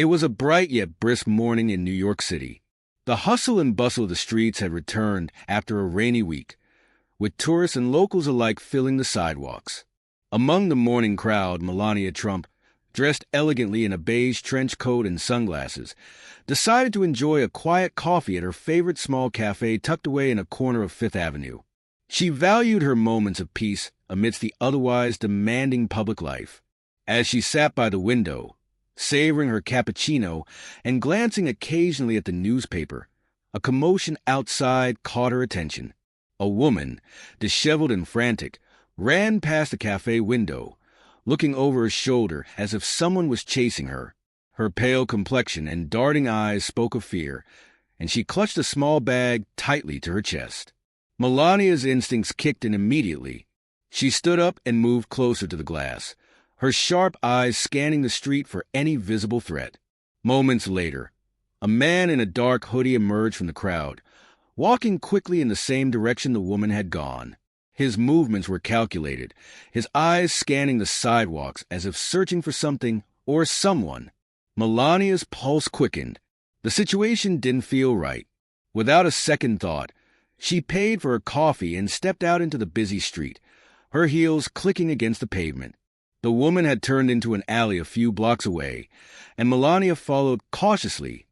It was a bright yet brisk morning in New York City. The hustle and bustle of the streets had returned after a rainy week, with tourists and locals alike filling the sidewalks. Among the morning crowd, Melania Trump, dressed elegantly in a beige trench coat and sunglasses, decided to enjoy a quiet coffee at her favorite small café tucked away in a corner of Fifth Avenue. She valued her moments of peace amidst the otherwise demanding public life. As she sat by the window, savoring her cappuccino and glancing occasionally at the newspaper, a commotion outside caught her attention. A woman, disheveled and frantic, ran past the cafe window, looking over her shoulder as if someone was chasing her. Her pale complexion and darting eyes spoke of fear, and she clutched a small bag tightly to her chest. Melania's instincts kicked in immediately. She stood up and moved closer to the glass, her sharp eyes scanning the street for any visible threat. Moments later, a man in a dark hoodie emerged from the crowd, walking quickly in the same direction the woman had gone. His movements were calculated, his eyes scanning the sidewalks as if searching for something or someone. Melania's pulse quickened. The situation didn't feel right. Without a second thought, she paid for her coffee and stepped out into the busy street, her heels clicking against the pavement. The woman had turned into an alley a few blocks away, and Melania followed cautiously,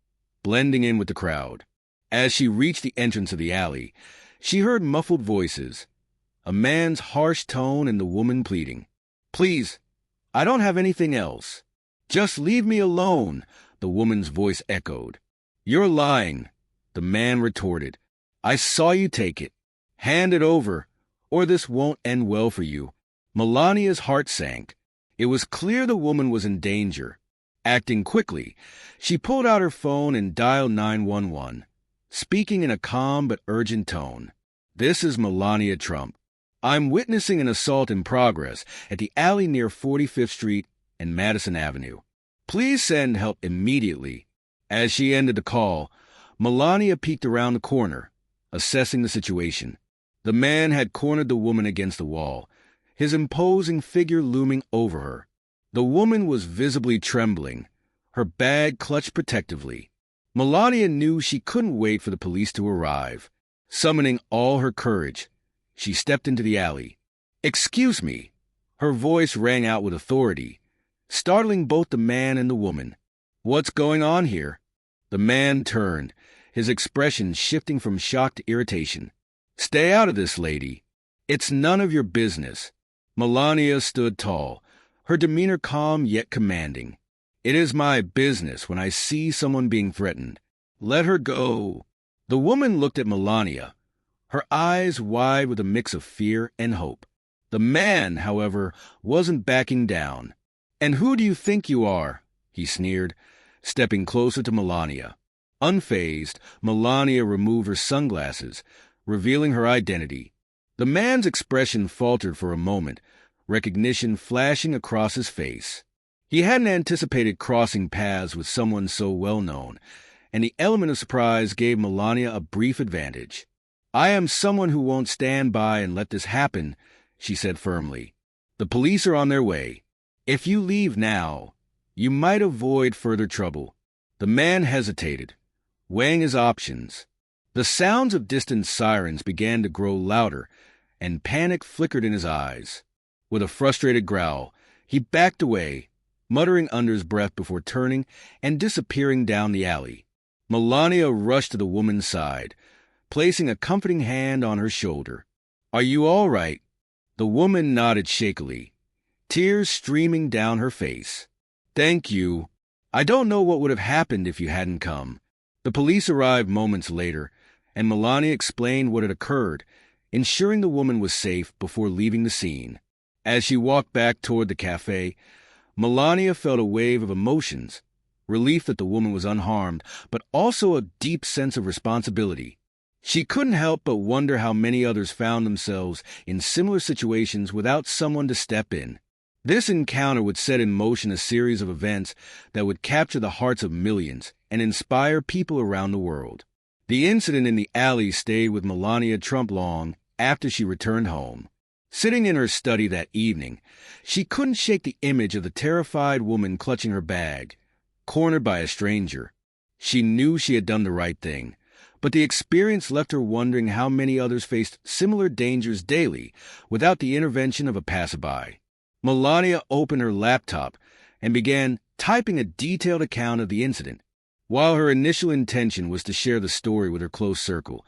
blending in with the crowd. As she reached the entrance of the alley, she heard muffled voices, a man's harsh tone and the woman pleading, "Please, I don't have anything else. Just leave me alone," the woman's voice echoed. "You're lying," the man retorted. "I saw you take it. Hand it over, or this won't end well for you." Melania's heart sank. It was clear the woman was in danger. Acting quickly, she pulled out her phone and dialed 911, speaking in a calm but urgent tone. "This is Melania Trump. I'm witnessing an assault in progress at the alley near 45th Street and Madison Avenue. Please send help immediately." As she ended the call, Melania peeked around the corner, assessing the situation. The man had cornered the woman against the wall, his imposing figure looming over her. The woman was visibly trembling, her bag clutched protectively. Melania knew she couldn't wait for the police to arrive. Summoning all her courage, she stepped into the alley. "Excuse me," her voice rang out with authority, startling both the man and the woman. "What's going on here?" The man turned, his expression shifting from shock to irritation. "Stay out of this, lady. It's none of your business." Melania stood tall, her demeanor calm yet commanding. "It is my business when I see someone being threatened. Let her go." The woman looked at Melania, her eyes wide with a mix of fear and hope. The man, however, wasn't backing down. "And who do you think you are?" he sneered, stepping closer to Melania. Unfazed, Melania removed her sunglasses, revealing her identity. The man's expression faltered for a moment, recognition flashing across his face. He hadn't anticipated crossing paths with someone so well-known, and the element of surprise gave Melania a brief advantage. "I am someone who won't stand by and let this happen," she said firmly. "The police are on their way. If you leave now, you might avoid further trouble." The man hesitated, weighing his options. The sounds of distant sirens began to grow louder, and panic flickered in his eyes. With a frustrated growl, he backed away, muttering under his breath before turning and disappearing down the alley. Melania rushed to the woman's side, placing a comforting hand on her shoulder. "Are you all right?" The woman nodded shakily, tears streaming down her face. "Thank you. I don't know what would have happened if you hadn't come." The police arrived moments later, and Melania explained what had occurred, ensuring the woman was safe before leaving the scene. As she walked back toward the cafe, Melania felt a wave of emotions, relief that the woman was unharmed, but also a deep sense of responsibility. She couldn't help but wonder how many others found themselves in similar situations without someone to step in. This encounter would set in motion a series of events that would capture the hearts of millions and inspire people around the world. The incident in the alley stayed with Melania Trump long after she returned home. Sitting in her study that evening, she couldn't shake the image of the terrified woman clutching her bag, cornered by a stranger. She knew she had done the right thing, but the experience left her wondering how many others faced similar dangers daily without the intervention of a passerby. Melania opened her laptop and began typing a detailed account of the incident. While her initial intention was to share the story with her close circle,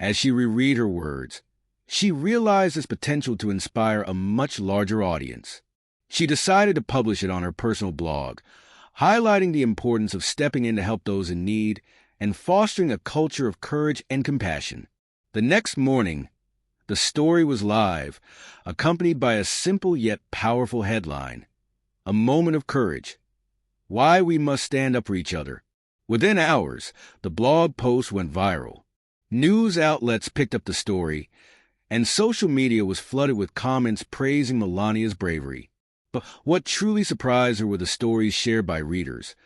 as she reread her words, she realized its potential to inspire a much larger audience. She decided to publish it on her personal blog, highlighting the importance of stepping in to help those in need and fostering a culture of courage and compassion. The next morning, the story was live, accompanied by a simple yet powerful headline: "A Moment of Courage. Why we must stand up for each other." Within hours, the blog post went viral. News outlets picked up the story, and social media was flooded with comments praising Melania's bravery. But what truly surprised her were the stories shared by readers,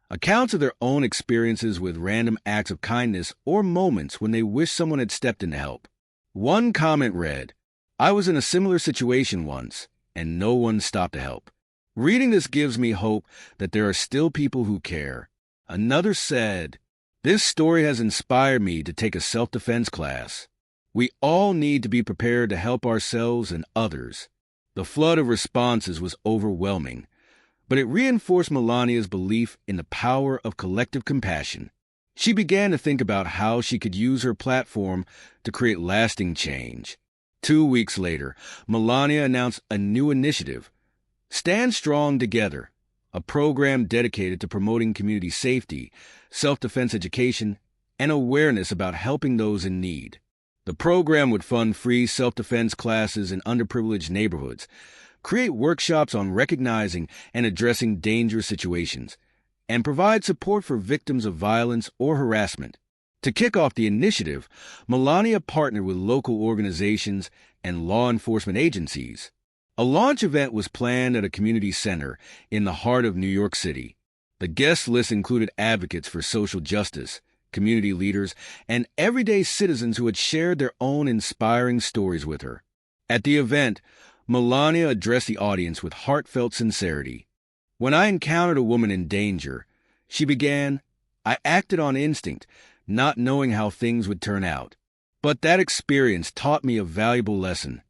accounts of their own experiences with random acts of kindness or moments when they wished someone had stepped in to help. One comment read, "I was in a similar situation once, and no one stopped to help. Reading this gives me hope that there are still people who care." Another said, "This story has inspired me to take a self-defense class. We all need to be prepared to help ourselves and others." The flood of responses was overwhelming, but it reinforced Melania's belief in the power of collective compassion. She began to think about how she could use her platform to create lasting change. 2 weeks later, Melania announced a new initiative, Stand Strong Together, a program dedicated to promoting community safety, self-defense education, and awareness about helping those in need. The program would fund free self-defense classes in underprivileged neighborhoods, create workshops on recognizing and addressing dangerous situations, and provide support for victims of violence or harassment. To kick off the initiative, Melania partnered with local organizations and law enforcement agencies. A launch event was planned at a community center in the heart of New York City. The guest list included advocates for social justice, community leaders, and everyday citizens who had shared their own inspiring stories with her. At the event, Melania addressed the audience with heartfelt sincerity. "When I encountered a woman in danger," she began, "I acted on instinct, not knowing how things would turn out. But that experience taught me a valuable lesson.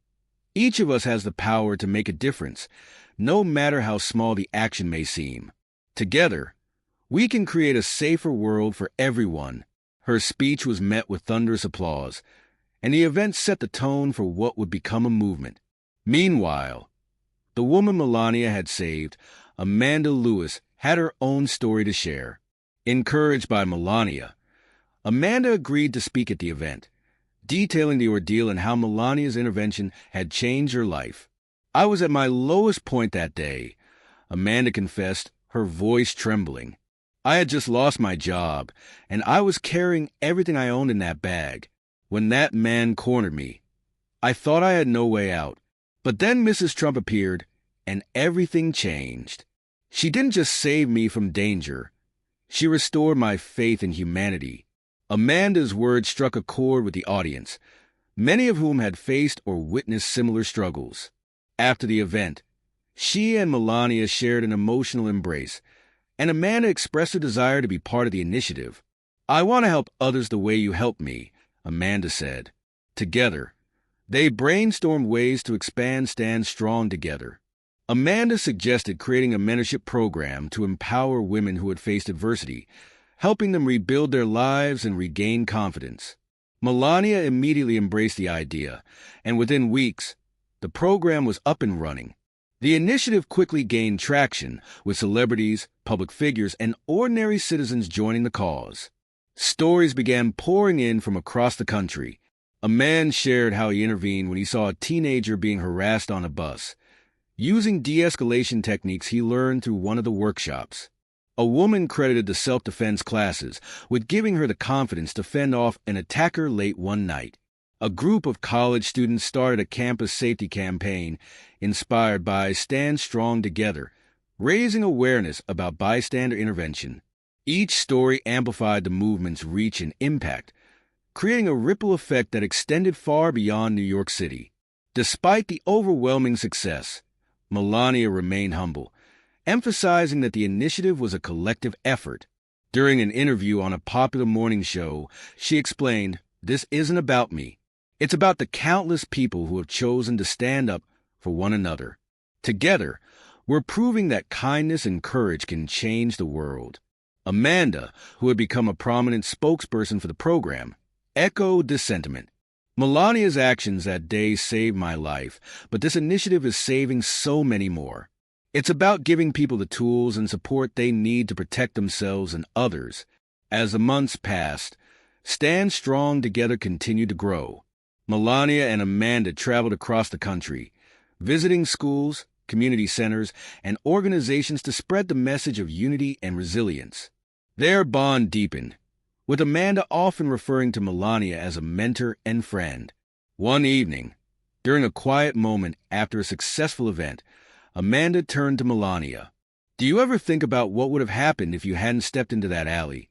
Each of us has the power to make a difference, no matter how small the action may seem. Together, we can create a safer world for everyone." Her speech was met with thunderous applause, and the event set the tone for what would become a movement. Meanwhile, the woman Melania had saved, Amanda Lewis, had her own story to share. Encouraged by Melania, Amanda agreed to speak at the event, detailing the ordeal and how Melania's intervention had changed her life. "I was at my lowest point that day," Amanda confessed, her voice trembling. "I had just lost my job, and I was carrying everything I owned in that bag. When that man cornered me, I thought I had no way out. But then Mrs. Trump appeared, and everything changed. She didn't just save me from danger. She restored my faith in humanity." Amanda's words struck a chord with the audience, many of whom had faced or witnessed similar struggles. After the event, she and Melania shared an emotional embrace, and Amanda expressed a desire to be part of the initiative. "I want to help others the way you helped me," Amanda said. Together, they brainstormed ways to expand Stand Strong Together. Amanda suggested creating a mentorship program to empower women who had faced adversity, helping them rebuild their lives and regain confidence. Melania immediately embraced the idea, and within weeks, the program was up and running. The initiative quickly gained traction, with celebrities, public figures, and ordinary citizens joining the cause. Stories began pouring in from across the country. A man shared how he intervened when he saw a teenager being harassed on a bus, using de-escalation techniques he learned through one of the workshops. A woman credited the self-defense classes with giving her the confidence to fend off an attacker late one night. A group of college students started a campus safety campaign inspired by Stand Strong Together, raising awareness about bystander intervention. Each story amplified the movement's reach and impact, creating a ripple effect that extended far beyond New York City. Despite the overwhelming success, Melania remained humble emphasizing that the initiative was a collective effort. During an interview on a popular morning show, she explained, "This isn't about me. It's about the countless people who have chosen to stand up for one another. Together, we're proving that kindness and courage can change the world." Amanda, who had become a prominent spokesperson for the program, echoed this sentiment. "Melania's actions that day saved my life, but this initiative is saving so many more. It's about giving people the tools and support they need to protect themselves and others." As the months passed, Stand Strong Together continued to grow. Melania and Amanda traveled across the country, visiting schools, community centers, and organizations to spread the message of unity and resilience. Their bond deepened, with Amanda often referring to Melania as a mentor and friend. One evening, during a quiet moment after a successful event, Amanda turned to Melania. "Do you ever think about what would have happened if you hadn't stepped into that alley?"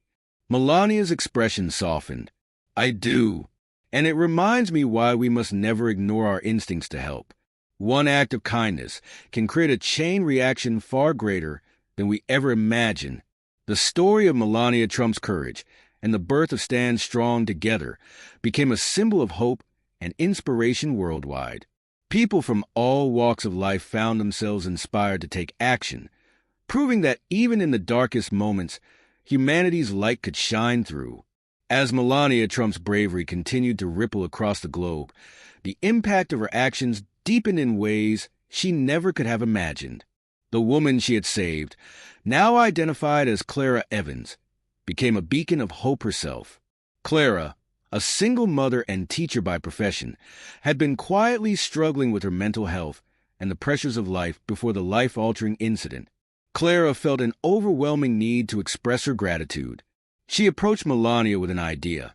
Melania's expression softened. "I do, and it reminds me why we must never ignore our instincts to help. One act of kindness can create a chain reaction far greater than we ever imagined." The story of Melania Trump's courage and the birth of Stand Strong Together became a symbol of hope and inspiration worldwide. People from all walks of life found themselves inspired to take action, proving that even in the darkest moments, humanity's light could shine through. As Melania Trump's bravery continued to ripple across the globe, the impact of her actions deepened in ways she never could have imagined. The woman she had saved, now identified as Clara Evans, became a beacon of hope herself. Clara, a single mother and teacher by profession, had been quietly struggling with her mental health and the pressures of life before the life-altering incident. Clara felt an overwhelming need to express her gratitude. She approached Melania with an idea,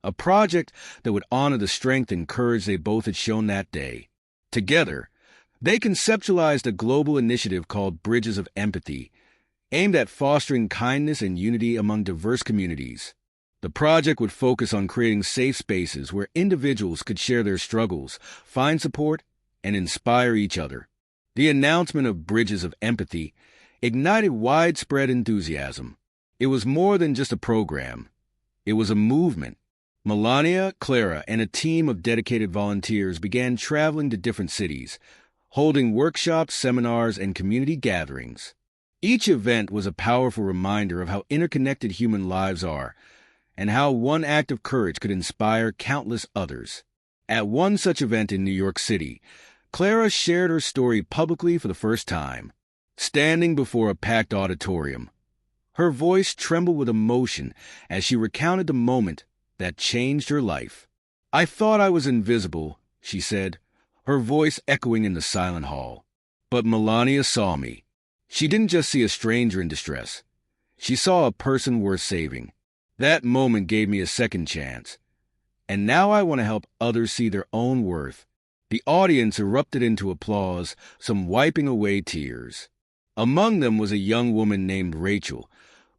a project that would honor the strength and courage they both had shown that day. Together, they conceptualized a global initiative called Bridges of Empathy, aimed at fostering kindness and unity among diverse communities. The project would focus on creating safe spaces where individuals could share their struggles, find support, and inspire each other. The announcement of Bridges of Empathy ignited widespread enthusiasm. It was more than just a program. It was a movement. Melania, Clara, and a team of dedicated volunteers began traveling to different cities, holding workshops, seminars, and community gatherings. Each event was a powerful reminder of how interconnected human lives are, and how one act of courage could inspire countless others. At one such event in New York City, Clara shared her story publicly for the first time. Standing before a packed auditorium, her voice trembled with emotion as she recounted the moment that changed her life. "I thought I was invisible," she said, her voice echoing in the silent hall. But Melania saw me. She didn't just see a stranger in distress. She saw a person worth saving. That moment gave me a second chance. And now I want to help others see their own worth. The audience erupted into applause, some wiping away tears. Among them was a young woman named Rachel,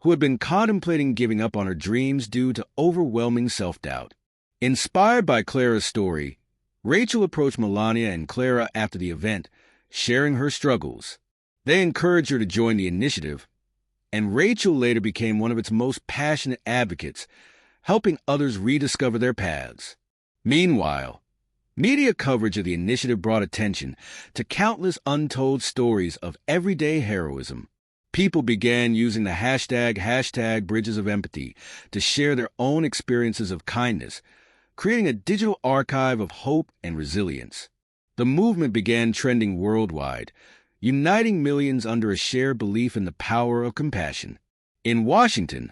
who had been contemplating giving up on her dreams due to overwhelming self-doubt. Inspired by Clara's story, Rachel approached Melania and Clara after the event, sharing her struggles. They encouraged her to join the initiative, and Rachel later became one of its most passionate advocates, helping others rediscover their paths. Meanwhile, media coverage of the initiative brought attention to countless untold stories of everyday heroism. People began using the hashtag Bridges of Empathy to share their own experiences of kindness, creating a digital archive of hope and resilience. The movement began trending worldwide, uniting millions under a shared belief in the power of compassion. In Washington,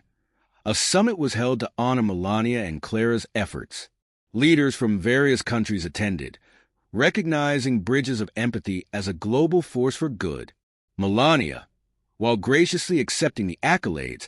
a summit was held to honor Melania and Clara's efforts. Leaders from various countries attended, recognizing Bridges of Empathy as a global force for good. Melania, while graciously accepting the accolades,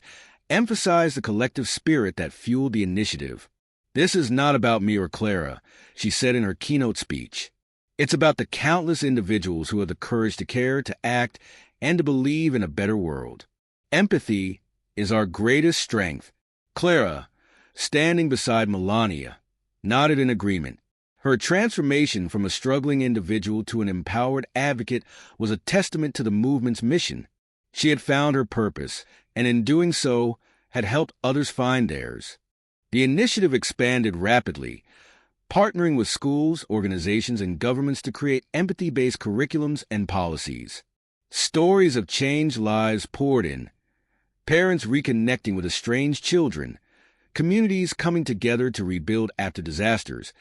emphasized the collective spirit that fueled the initiative. "This is not about me or Clara," she said in her keynote speech. "It's about the countless individuals who have the courage to care, to act, and to believe in a better world. Empathy is our greatest strength." Clara, standing beside Melania, nodded in agreement. Her transformation from a struggling individual to an empowered advocate was a testament to the movement's mission. She had found her purpose, and in doing so, had helped others find theirs. The initiative expanded rapidly, partnering with schools, organizations, and governments to create empathy-based curriculums and policies. Stories of changed lives poured in, parents reconnecting with estranged children, communities coming together to rebuild after disasters,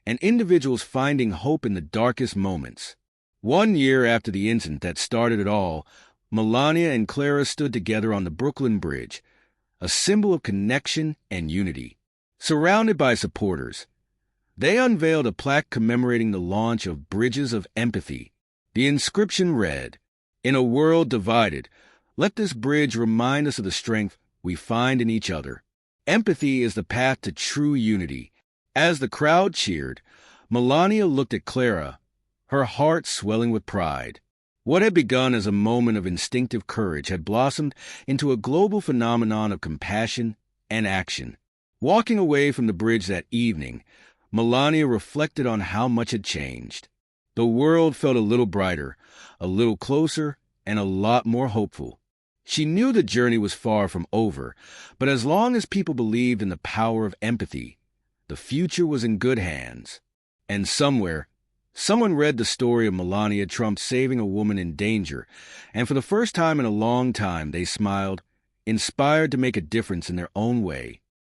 and individuals finding hope in the darkest moments. 1 year after the incident that started it all, Melania and Clara stood together on the Brooklyn Bridge, a symbol of connection and unity. Surrounded by supporters, they unveiled a plaque commemorating the launch of Bridges of Empathy. The inscription read, "In a world divided, let this bridge remind us of the strength we find in each other." Empathy is the path to true unity. As the crowd cheered, Melania looked at Clara, her heart swelling with pride. What had begun as a moment of instinctive courage had blossomed into a global phenomenon of compassion and action. Walking away from the bridge that evening, Melania reflected on how much had changed. The world felt a little brighter, a little closer, and a lot more hopeful. She knew the journey was far from over, but as long as people believed in the power of empathy, the future was in good hands. And somewhere, someone read the story of Melania Trump saving a woman in danger, and for the first time in a long time they smiled, inspired to make a difference in their own way.